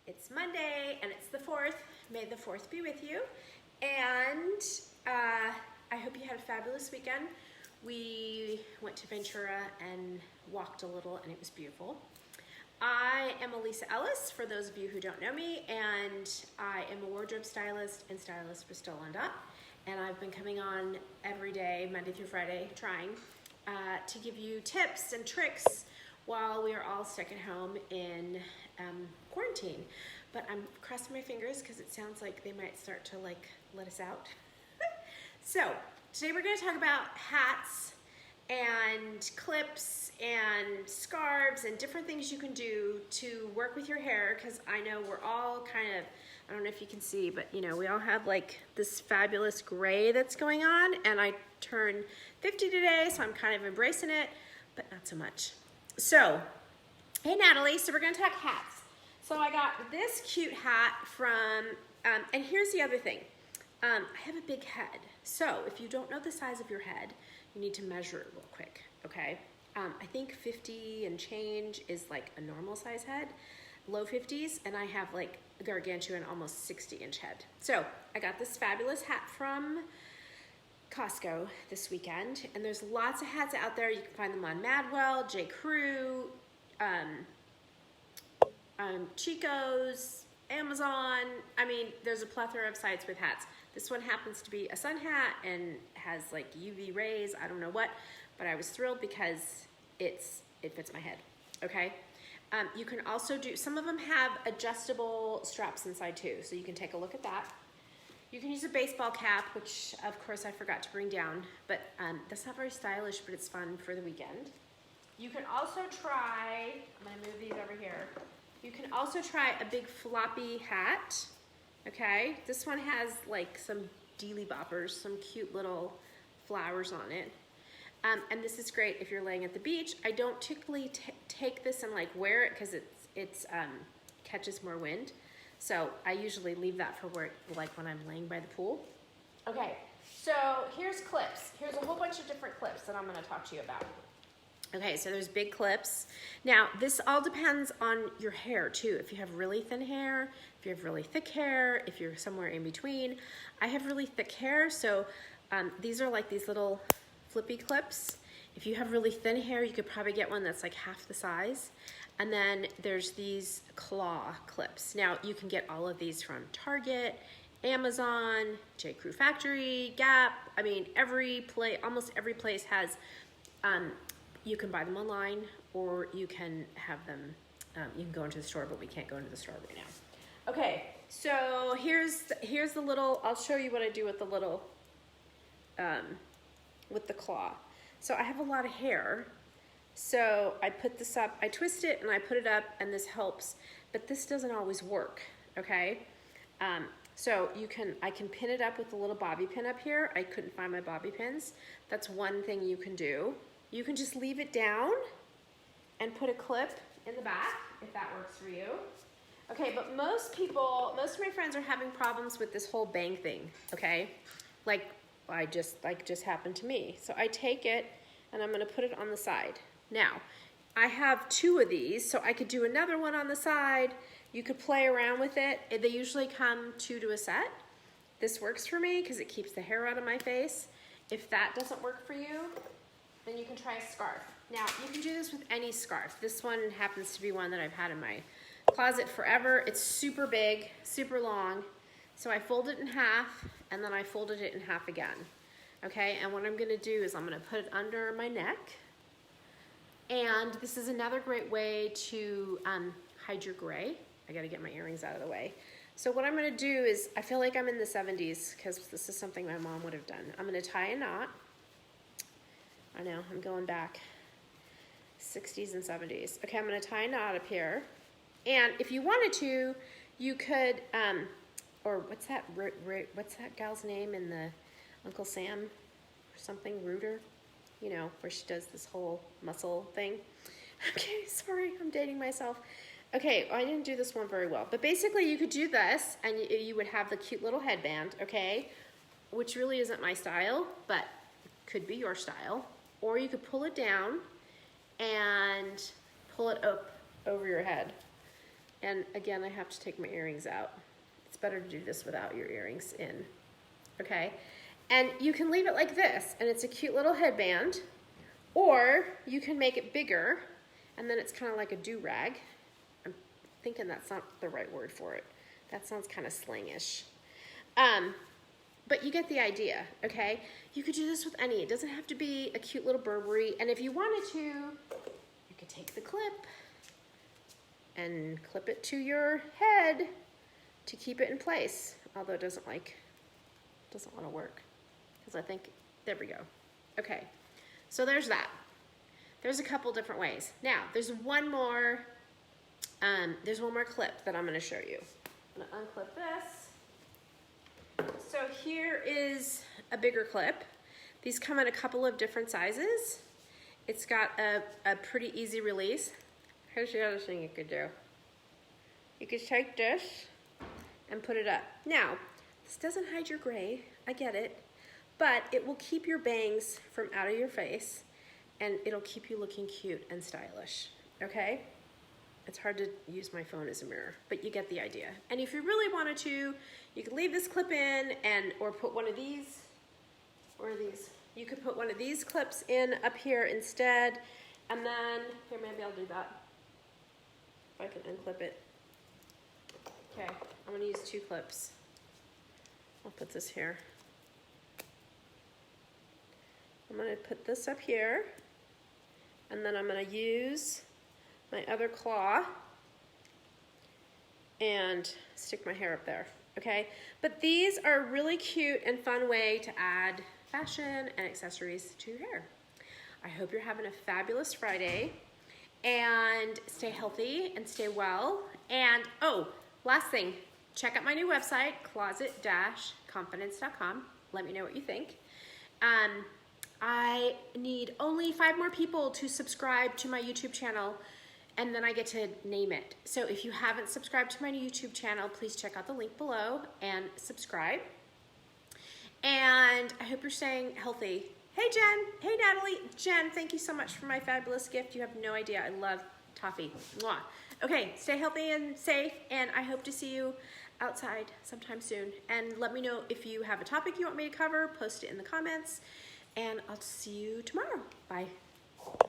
It's Monday and it's the 4th. May the 4th be with you. And I hope you had a fabulous weekend. We went to Ventura and walked a little and it was beautiful. I am Elisa Ellis, for those of you who don't know me, and I am a wardrobe stylist and stylist for Still and Up. And I've been coming on every day, Monday through Friday, trying to give you tips and tricks while we are all stuck at home in quarantine. But I'm crossing my fingers because it sounds like they might start to let us out. So today we're going to talk about hats and clips and scarves and different things you can do to work with your hair, because I know we're all kind of, I don't know if you can see, but you know, we all have like this fabulous gray that's going on, and I turned 50 today, so I'm kind of embracing it, but not so much. So, hey Natalie, so we're gonna talk hats. So I got this cute hat from, and here's the other thing. I have a big head, so if you don't know the size of your head, you need to measure it real quick, okay? I think 50 and change is like a normal size head, low 50s, and I have like a gargantuan, almost 60-inch head. So I got this fabulous hat from Costco this weekend, and there's lots of hats out there. You can find them on Madwell, J. Crew, Chico's, Amazon. I mean, there's a plethora of sites with hats. This one happens to be a sun hat and has like UV rays, I don't know what, but I was thrilled because it fits my head, okay? You can also do, some of them have adjustable straps inside too, so you can take a look at that. You can use a baseball cap, which of course I forgot to bring down, but that's not very stylish, but it's fun for the weekend. You can also try, I'm gonna move these over here. You can also try a big floppy hat, okay? This one has like some dealy boppers, some cute little flowers on it. And this is great if you're laying at the beach. I don't typically take this and like wear it because it's catches more wind. So I usually leave that for where, like when I'm laying by the pool. Okay, so here's clips. Here's a whole bunch of different clips that I'm gonna talk to you about. Okay, so there's big clips. Now, this all depends on your hair too. If you have really thin hair, if you have really thick hair, if you're somewhere in between. I have really thick hair, so these are like these little flippy clips. If you have really thin hair, you could probably get one that's like half the size. And then there's these claw clips. Now, you can get all of these from Target, Amazon, J. Crew Factory, Gap. I mean, almost every place has, you can buy them online, or you can have them, you can go into the store, but we can't go into the store right now. Okay, so here's the little, I'll show you what I do with the little, with the claw. So I have a lot of hair, so I put this up, I twist it and I put it up, and this helps, but this doesn't always work, okay? So I can pin it up with a little bobby pin up here. I couldn't find my bobby pins. That's one thing you can do. You can just leave it down and put a clip in the back, if that works for you. Okay, but most of my friends are having problems with this whole bang thing, okay? Like just happened to me. So I take it and I'm gonna put it on the side. Now, I have 2 of these, so I could do another one on the side. You could play around with it. They usually come 2 to a set. This works for me because it keeps the hair out of my face. If that doesn't work for you, then you can try a scarf. Now, you can do this with any scarf. This one happens to be one that I've had in my closet forever. It's super big, super long. So I fold it in half, and then I folded it in half again. Okay, and what I'm gonna do is I'm gonna put it under my neck. And this is another great way to hide your gray. I gotta get my earrings out of the way. So what I'm gonna do is, I feel like I'm in the 70s because this is something my mom would have done. I'm gonna tie a knot. I know, I'm going back 60s and 70s. Okay, I'm gonna tie a knot up here. And if you wanted to, you could, or what's that gal's name in the Uncle Sam or something, Rooter? You know, where she does this whole muscle thing. Okay, sorry, I'm dating myself. Okay, I didn't do this one very well. But basically you could do this and you would have the cute little headband, okay? Which really isn't my style, but could be your style. Or you could pull it down and pull it up over your head. And again, I have to take my earrings out. It's better to do this without your earrings in, okay? And you can leave it like this, and it's a cute little headband, or you can make it bigger, and then it's kind of like a do-rag. I'm thinking that's not the right word for it. That sounds kind of slangish. But you get the idea, okay? You could do this with any. It doesn't have to be a cute little Burberry. And if you wanted to, you could take the clip and clip it to your head to keep it in place. Although it doesn't want to work. Because I think, there we go. Okay, so there's that. There's a couple different ways. Now, there's one more clip that I'm gonna show you. I'm gonna unclip this. So here is a bigger clip. These come in a couple of different sizes. It's got a pretty easy release. Here's the other thing you could do. You could take this and put it up. Now, this doesn't hide your gray, I get it, but it will keep your bangs from out of your face, and it'll keep you looking cute and stylish, okay? It's hard to use my phone as a mirror, but you get the idea. And if you really wanted to, you could leave this clip in or put one of these, or these. You could put one of these clips in up here instead, and then, here, maybe I'll do that. If I can unclip it. Okay, I'm gonna use 2 clips. I'll put this here. I'm gonna put this up here, and then I'm gonna use my other claw and stick my hair up there, okay? But these are a really cute and fun way to add fashion and accessories to your hair. I hope you're having a fabulous Friday, and stay healthy and stay well. And oh, last thing, check out my new website, closet-confidence.com. Let me know what you think. I need only 5 more people to subscribe to my YouTube channel, and then I get to name it. So if you haven't subscribed to my YouTube channel, please check out the link below and subscribe. And I hope you're staying healthy. Hey Jen, hey Natalie. Jen, thank you so much for my fabulous gift. You have no idea, I love toffee. Mwah. Okay, stay healthy and safe, and I hope to see you outside sometime soon. And let me know if you have a topic you want me to cover, post it in the comments, and I'll see you tomorrow. Bye.